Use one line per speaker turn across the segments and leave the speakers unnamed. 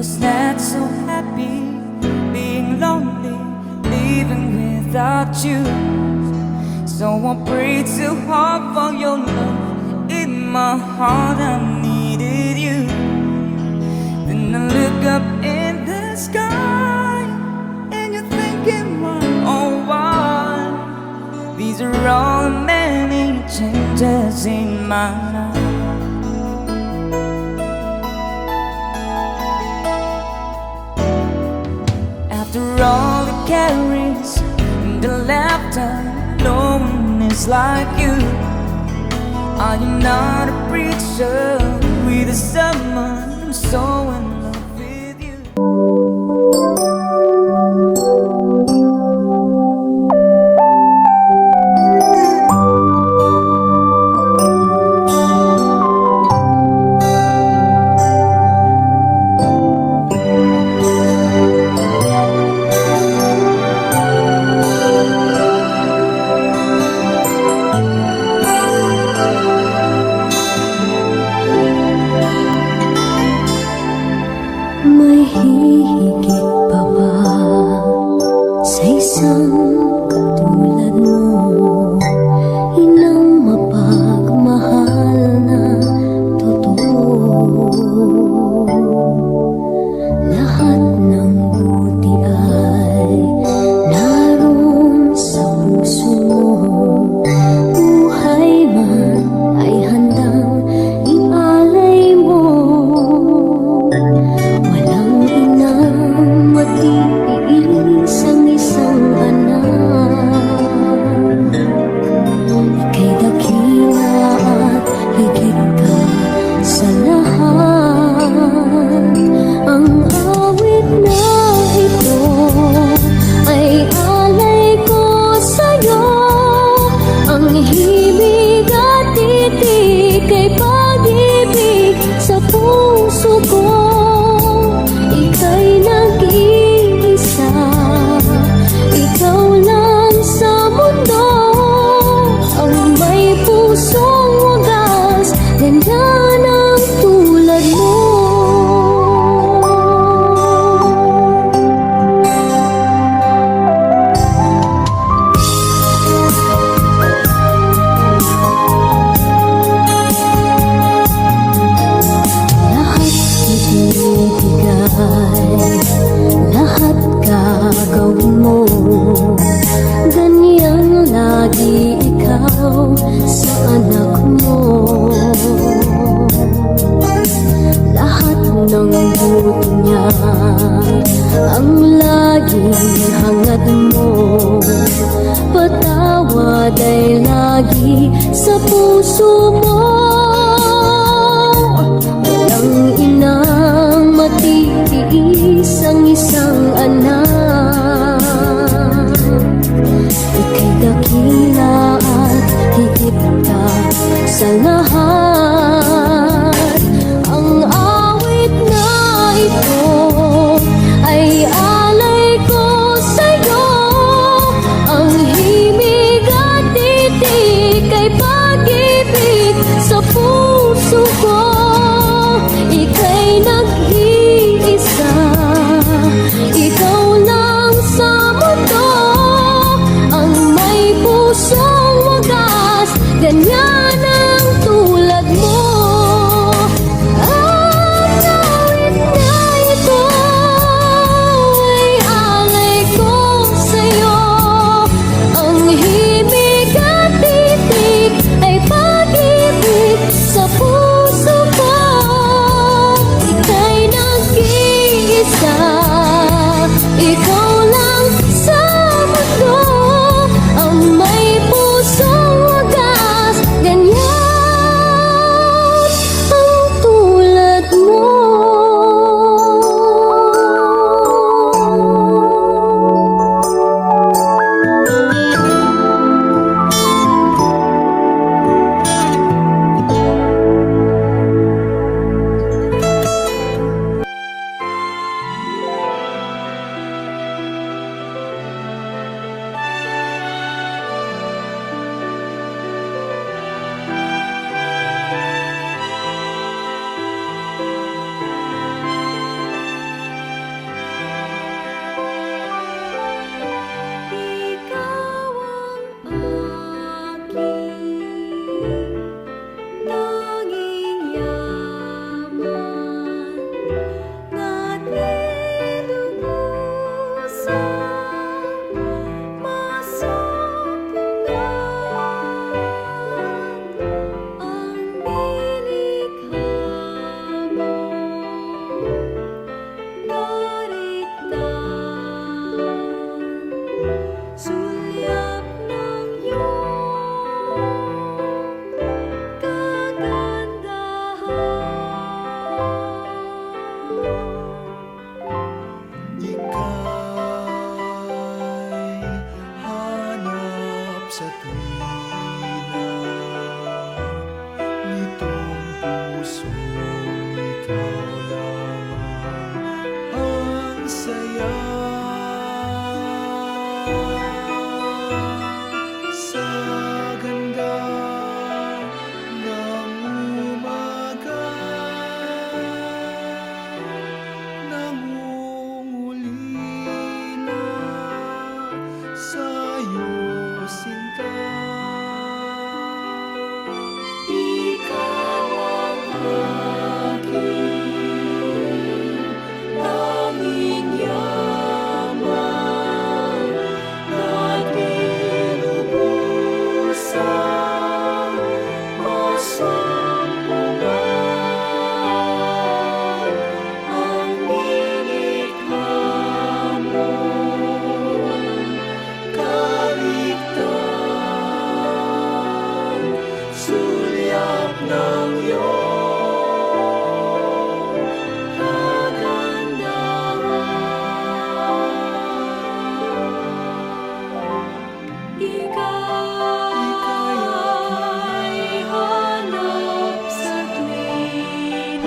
was not so happy being lonely, living without you. So I prayed so hard for your love. In my heart I needed you. Then I look up in the sky and you're thinking, why, oh why? These are all the many changes in my life. After all the carries and the laughter, no one is like you. Are you not a preacher with a someone who's so in love with you?
May hihigit pa ba sa isang katulad mo? Inang mapagmahal na totoo. Lahat ng buti ay naroon sa puso mo. Buhay man ay handang ialay mo. Matiis ang isang anak. Ika'y dakila at higit ka sa lahat. Ang awit na ito ay alay ko sa'yo. Ang hibig at titik ay pag-ibig sa puso ko. Ika'y nag-iisa, ikaw lang sa mundo. Ang may pusong wagas, ganyan ang tulad mo. Lahat gagawin mo, ganyan lagi ikaw sa anak mo.
puso, ikaw lamang ang saya. Sa ganda ng umaga, nangungulila sa'yo, sinta. Ikaw ang aking tanging yaman at binubusan masampungan ang nilikha mong kaligtan, sulyap ng iyong kagandahan. Ika'y hanap saglit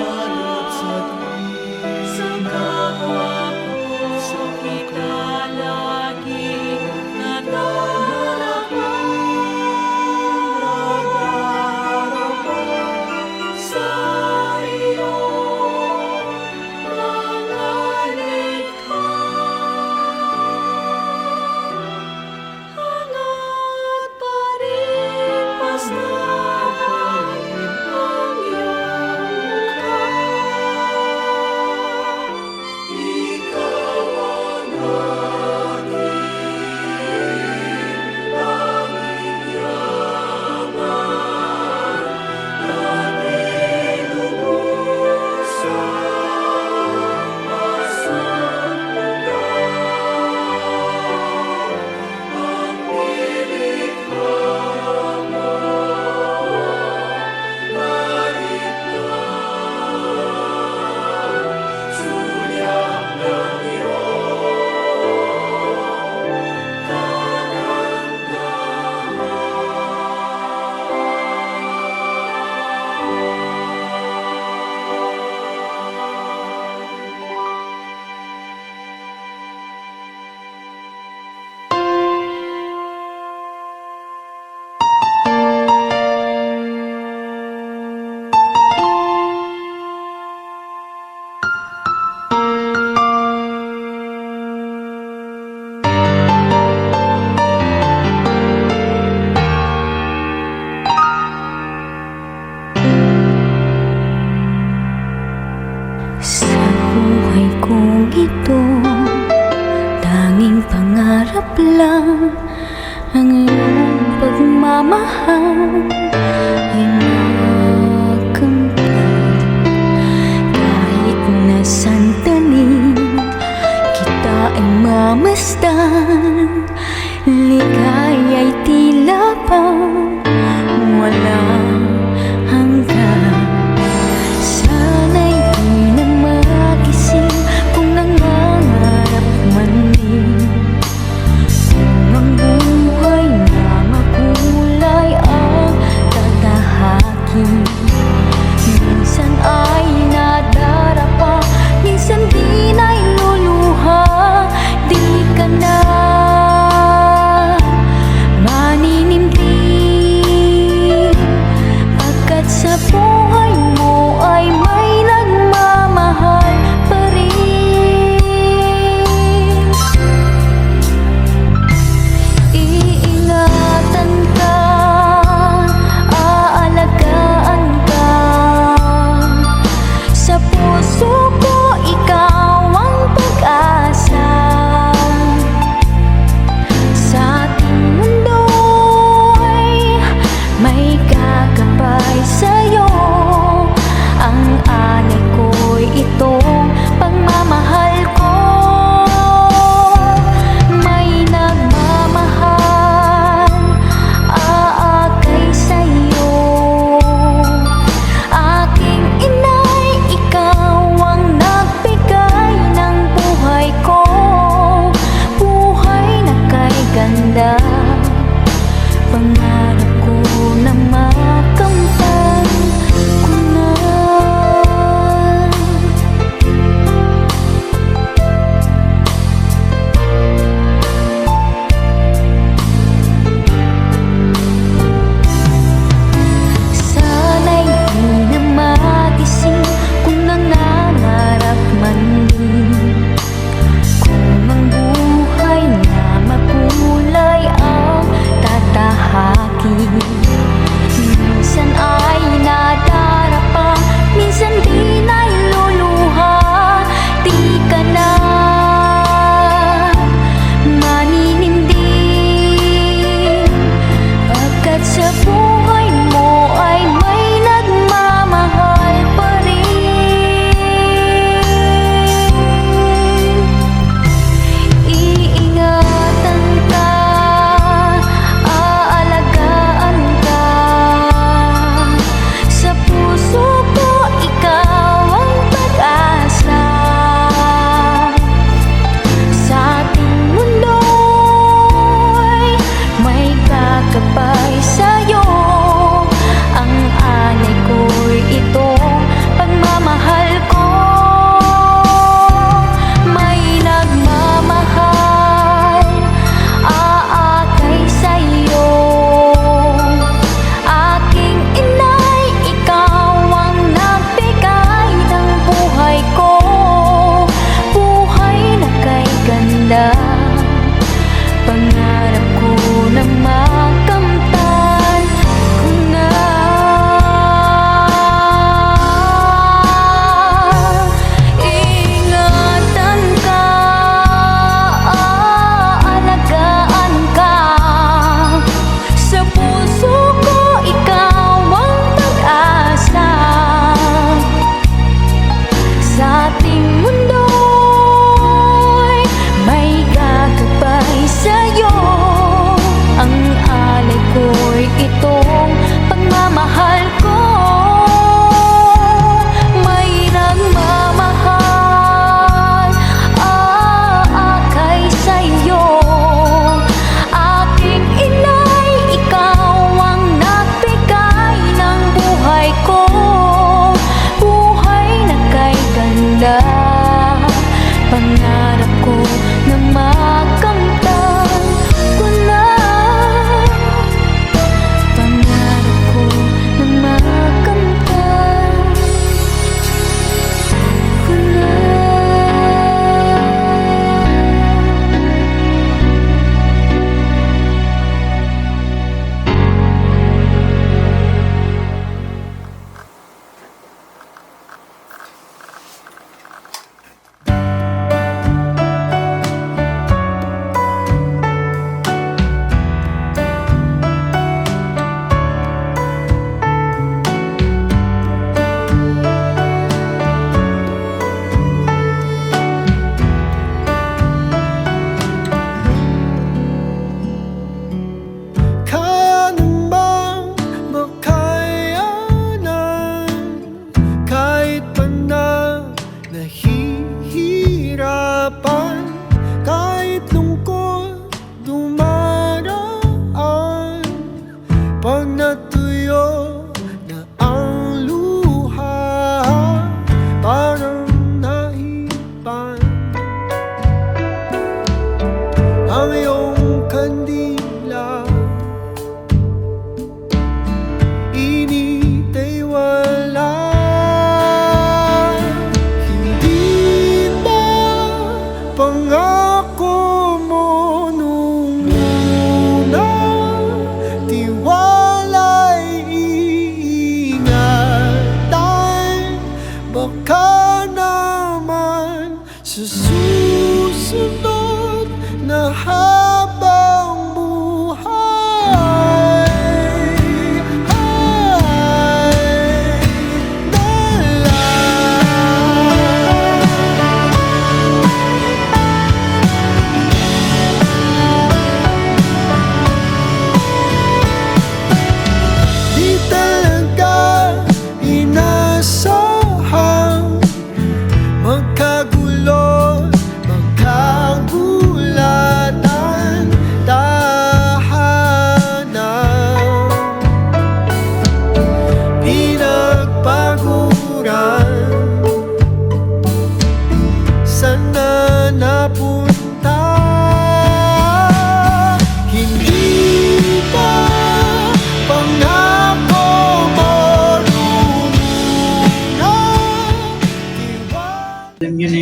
sa kapwa ko, kita lagi nadarama sa iyong mga likha. Hangat pa rin masdan ang iyong mukha. Ikaw ang aking tanging yaman at binubusan masampungan ang nilikha mong kaligtan, sulyap ng iyong
Sa buhay kong ito, tanging pangarap lang ang iyong pagmamahal ay makamtan. Kahit na sandali kita ay mamasdan, ligaya'y tila bang walang hanggan. Sana'y di na magising kung nangangarap man din, kung ang buhay na makulay ang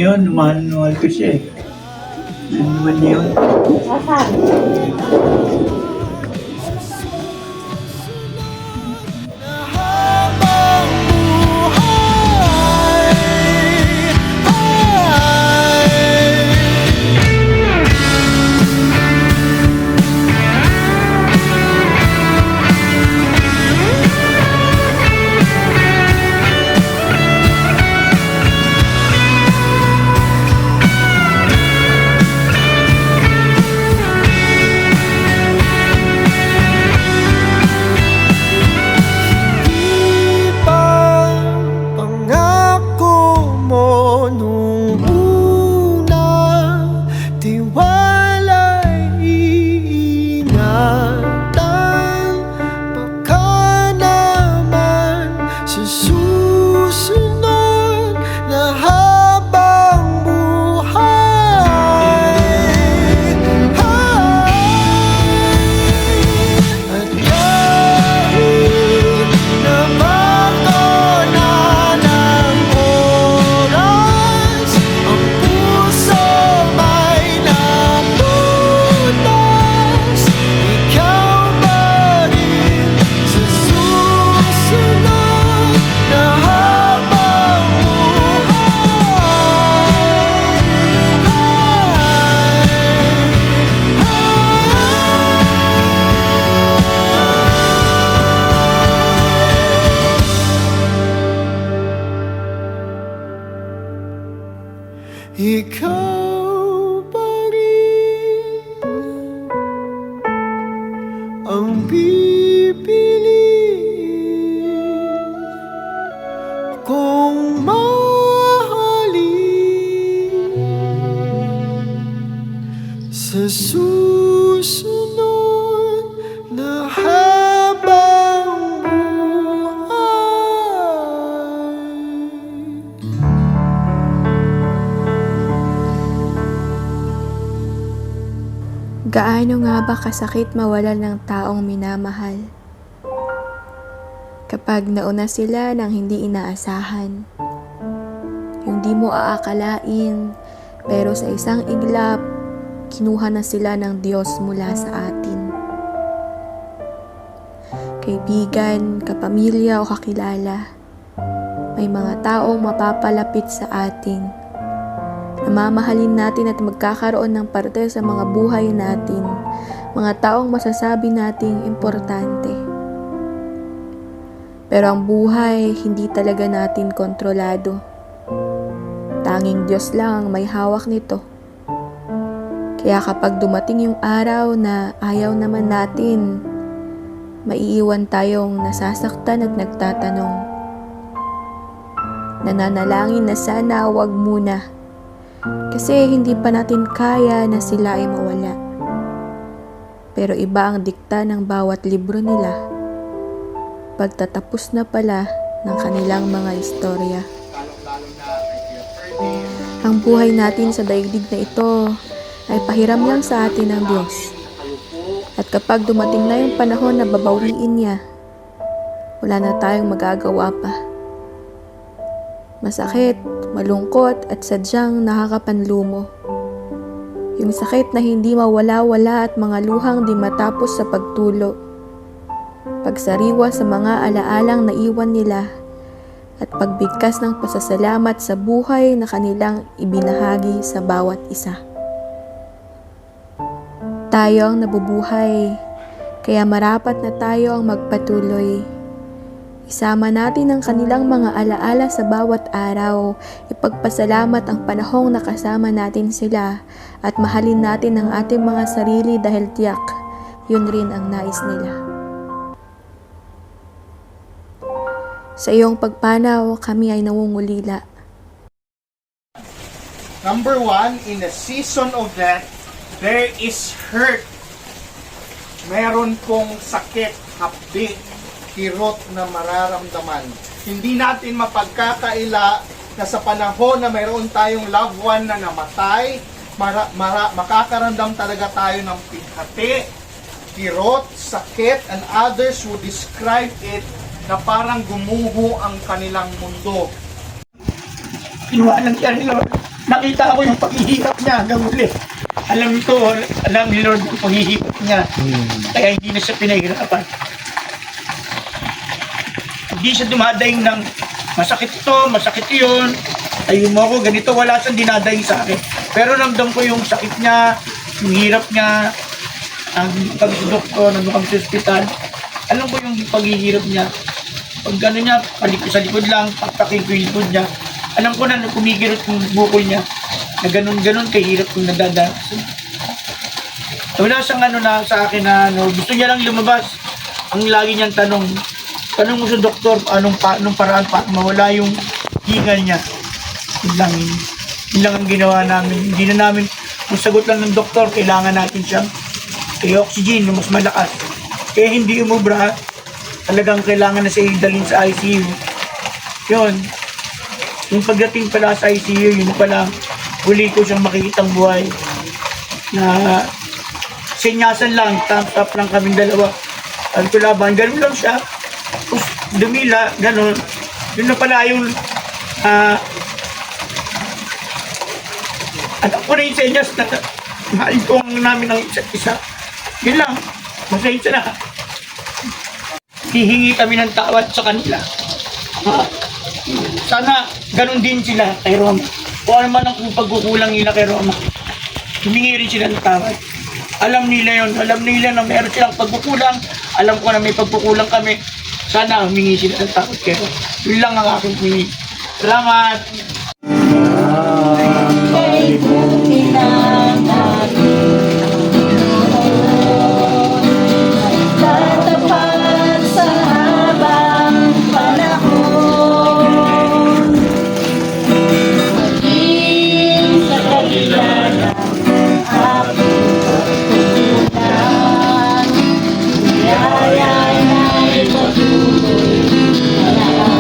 yun, mahal na mahal ko siya eh. Yun naman yun.
Pangako mo nung una, tiwala'y iingatan. Baka naman sa susunod na habang buhay. At kahit na magdala ng oras, ang puso may napunas. Ikaw pa rin sa susunod na habang ikaw pa rin ang pipiliin kong mahalin sa susunod na habang buhay.
Gaano nga ba kasakit mawalan ng taong minamahal? Kapag nauna sila ng hindi inaasahan. Yung di mo aakalain, pero sa isang iglap, kinuha na sila ng Diyos mula sa atin. Kaibigan, kapamilya o kakilala, may mga taong mapapalapit sa atin. Namamahalin natin at magkakaroon ng parte sa mga buhay natin, mga taong masasabi nating importante. Pero ang buhay, hindi talaga natin kontrolado. Tanging Diyos lang ang may hawak nito. Kaya kapag dumating yung araw na ayaw naman natin, maiiwan tayong nasasaktan at nagtatanong. Nananalangin na sana wag muna. Kasi hindi pa natin kaya na sila ay mawala. Pero iba ang dikta ng bawat libro nila. Pagtatapos na pala ng kanilang mga istorya. Ang buhay natin sa daigdig na ito ay pahiram lang sa atin ng Diyos. At kapag dumating na yung panahon na babawiin niya, wala na tayong magagawa pa. Masakit, malungkot at sadyang nakakapanlumo. Yung sakit na hindi mawala-wala at mga luhang di matapos sa pagtulo. Pagsariwa sa mga alaalang naiwan nila at pagbigkas ng pasasalamat sa buhay na kanilang ibinahagi sa bawat isa. Tayo ang nabubuhay, kaya marapat na tayo ang magpatuloy. Isama natin ang kanilang mga alaala sa bawat araw, ipagpasalamat ang panahong nakasama natin sila at mahalin natin ang ating mga sarili dahil tiyak, yun rin ang nais nila. Sa iyong pagpanaw, kami ay nangungulila.
Number one, in the season of death, there is hurt. Meron pong sakit, hapdi, kirot na mararamdaman. Hindi natin mapagkakaila na sa panahon na mayroon tayong loved one na namatay, makakaramdam talaga tayo ng pighati, kirot, sakit, and others would describe it na parang gumuho ang kanilang mundo.
kinuha lang siya ni Lord. Nakita ko yung paghihirap niya hanggang uli. Alam ni Lord yung paghihirap niya. Kaya hindi na siya pinahirapan. Hindi siya dumadaing ng masakit ito, masakit yun. Ayun mo ako, ganito, wala siyang dinadaing sa akin. Pero ramdam ko yung sakit niya, yung hirap niya, ang kami sa doktor, nandun kami sa ospital. Alam ko yung paghihirap niya. Pag gano'n niya, sa likod lang, pakpakin ko yung likod niya. Alam ko na kumigirot yung bukol niya. Na ganun-ganun kahirap kung nadadaan. Wala siyang na sa akin na gusto niya lang lumabas. Ang lagi niyang tanong mo sa doktor, anong paraan para mawala yung hingal niya. Yun lang ang ginawa namin. Hindi na namin, ang sagot lang ng doktor, kailangan natin siyang oxygen na mas malakas. Kaya hindi umubra, talagang kailangan na siya dalhin sa ICU. Yun. Yung pagdating pala sa ICU, yun pala, huli ko siyang makikitang buhay. Na sinyasan lang, thumbs up lang kaming dalawa. Sabi ko laban, ganun lang siya. Tapos dumila, ganun. Yun na pala yung anak ko na yung senyas na mahal ko namin ng isa't isa. Yun lang, masayang na. Hihingi kami ng tawad sa kanila. Sana ganun din sila kay Roma. Kung ano man ang pagkukulang nila kay Roma, humingi rin sila ng tawad. Alam nila yun, alam nila na meron silang pagkukulang. Alam ko na may pagkukulang kami. Sana humingi sila ng tawad kay Roma. Yun lang ang aking humingi. Salamat!
Kay buti na natin tatapat sa habang panahon. Maging sa kabila ng aking pagkukulang, biyaya na'y patuloy na lang.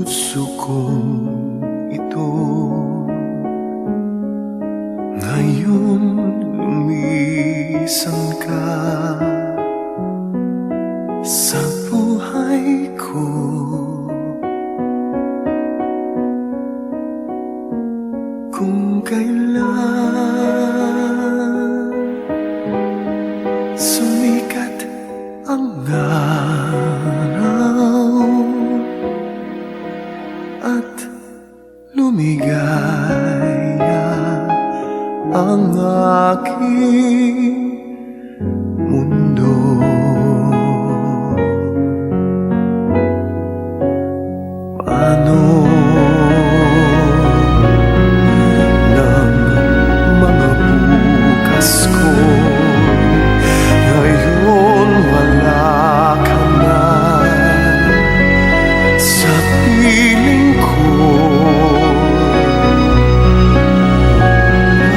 puso kong ito ngayon lumisan ka sa buhay ko. Kung kailan sumikat ang araw at lumigaya ang aking mundo, paano ng mga bukas ko ngayon wala ka na sa piling ko?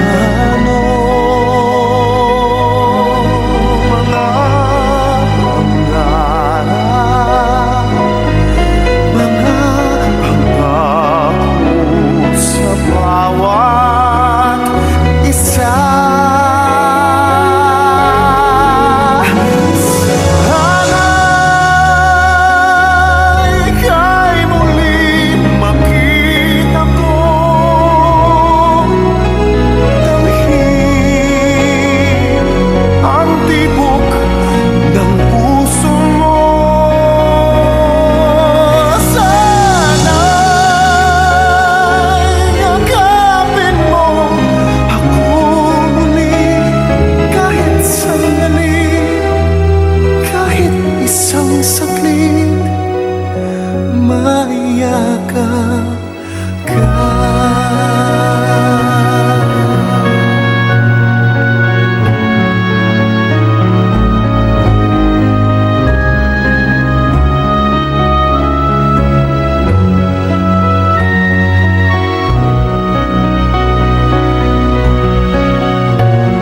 Ano mga pangarap, mga pangako sa bawat isa? Sana'y ika'y muling makita ko, damhin ang tibok ng puso mo. Sana'y yakapin mo ako muli kahit sandali, kahit isang saglit, maiyakap ka.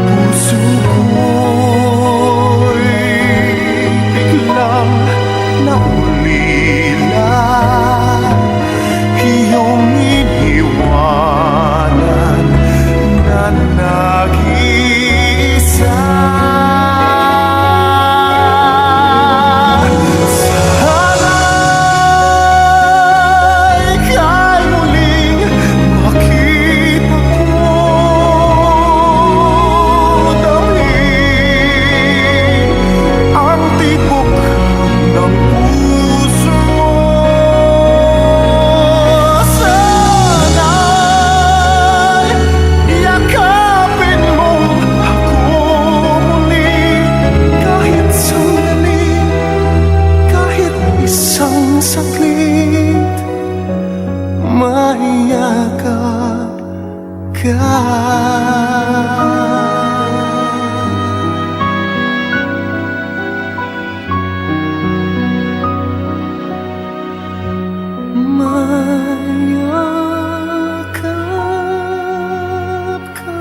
Puso ko'y biglang naulila, iyong iniwanan na nag-iisa. Sana'y ika'y muling makita ko, damhin ang tibok ng puso mo. Sana'y yakapin mo ako muli kahit sandali, kahit isang saglit, maiyakap ka. Mayakap ka.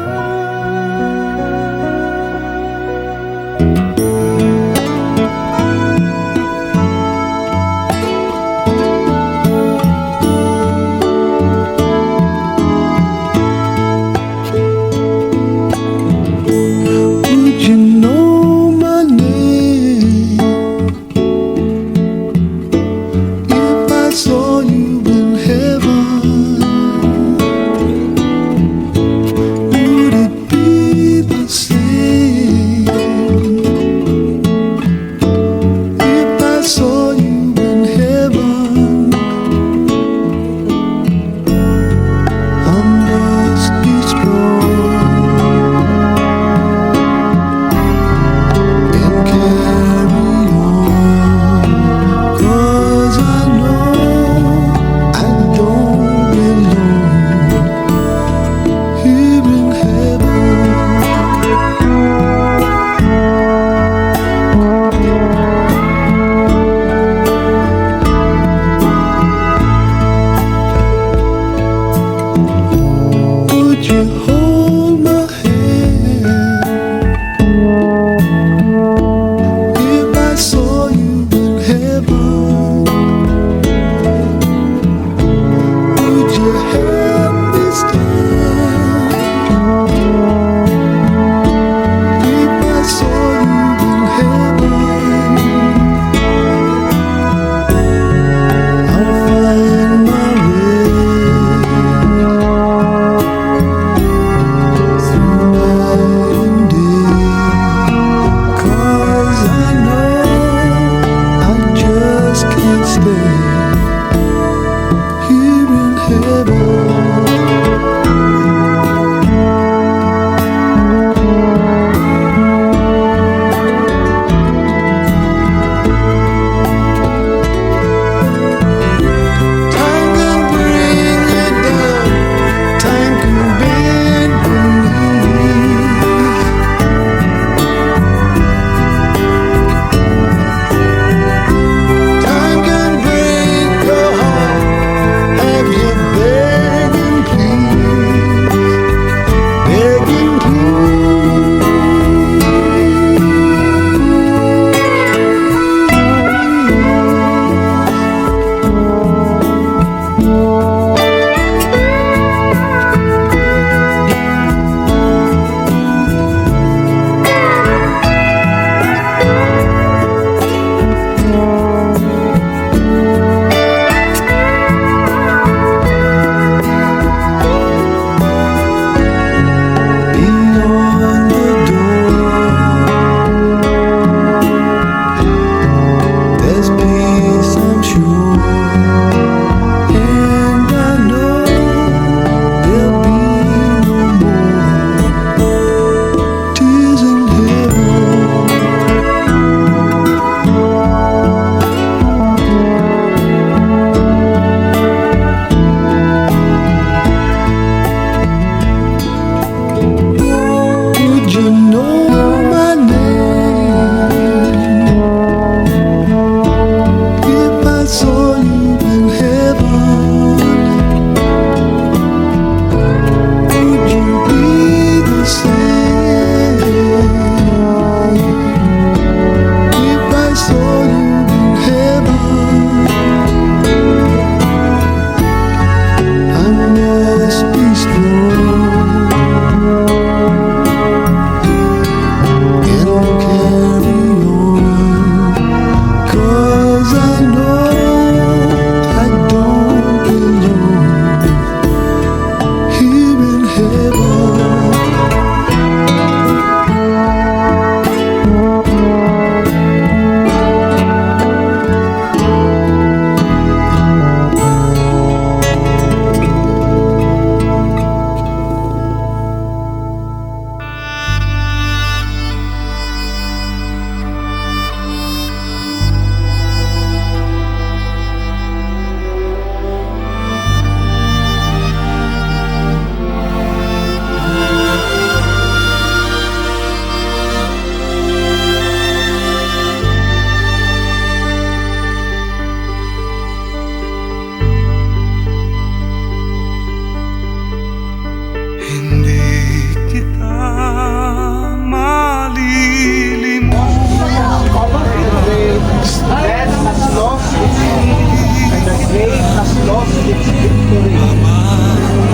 lost its victory.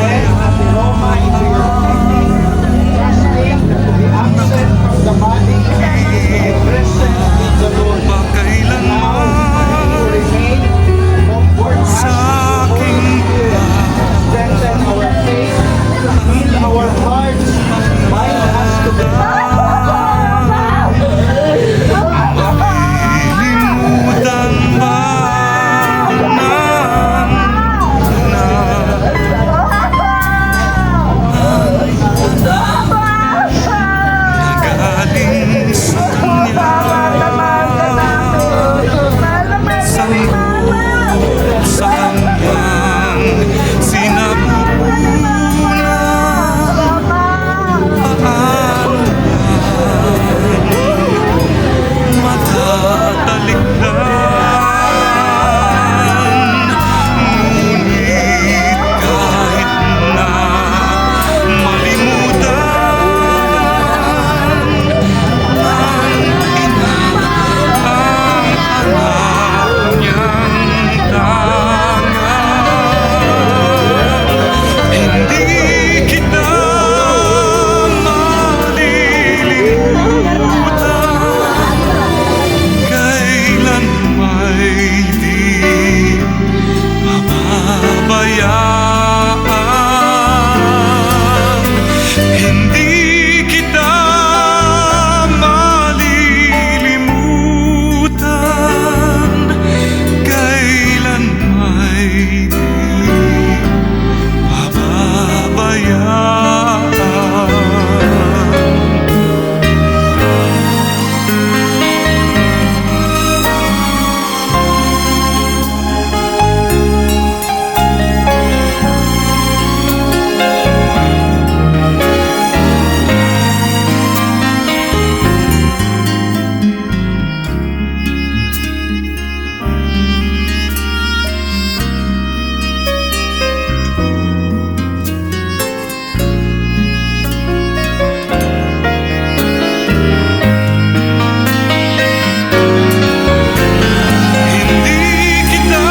Let the aroma into your thinking, trusting the absent from the body, the present in the Lord. Now, to remain comfort us, Holy Spirit, strengthen our faith, heal our hearts, bind us to the
Limutan ba galing sa kanya sa kanyang sinapupunan matatalikdan, ngunit kahit na malimutan ng ina ang anak niyang tangan, hindi kita malilimutan, kailan may di mababayaan, hindi kita malilimutan, kailan may di mababayaan. Hindi kita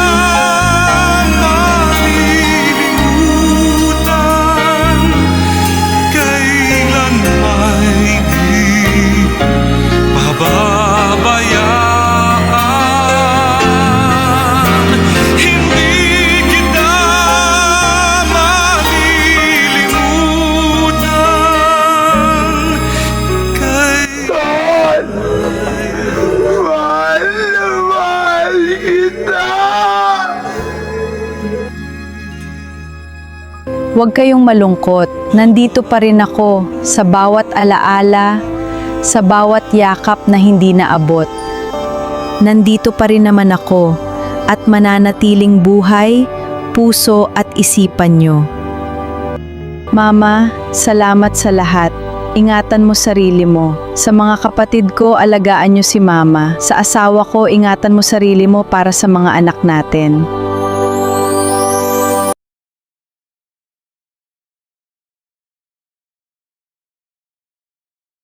malilimutan, kailan may di pababayaan, hindi kita malilimutan, kailan mahal kita.
Huwag kayong malungkot. Nandito pa rin ako sa bawat alaala, sa bawat yakap na hindi naabot. Nandito pa rin naman ako at mananatiling buhay, puso at isipan nyo. Mama, salamat sa lahat. Ingatan mo sarili mo. Sa mga kapatid ko, alagaan nyo si Mama. Sa asawa ko, ingatan mo sarili mo para sa mga anak natin.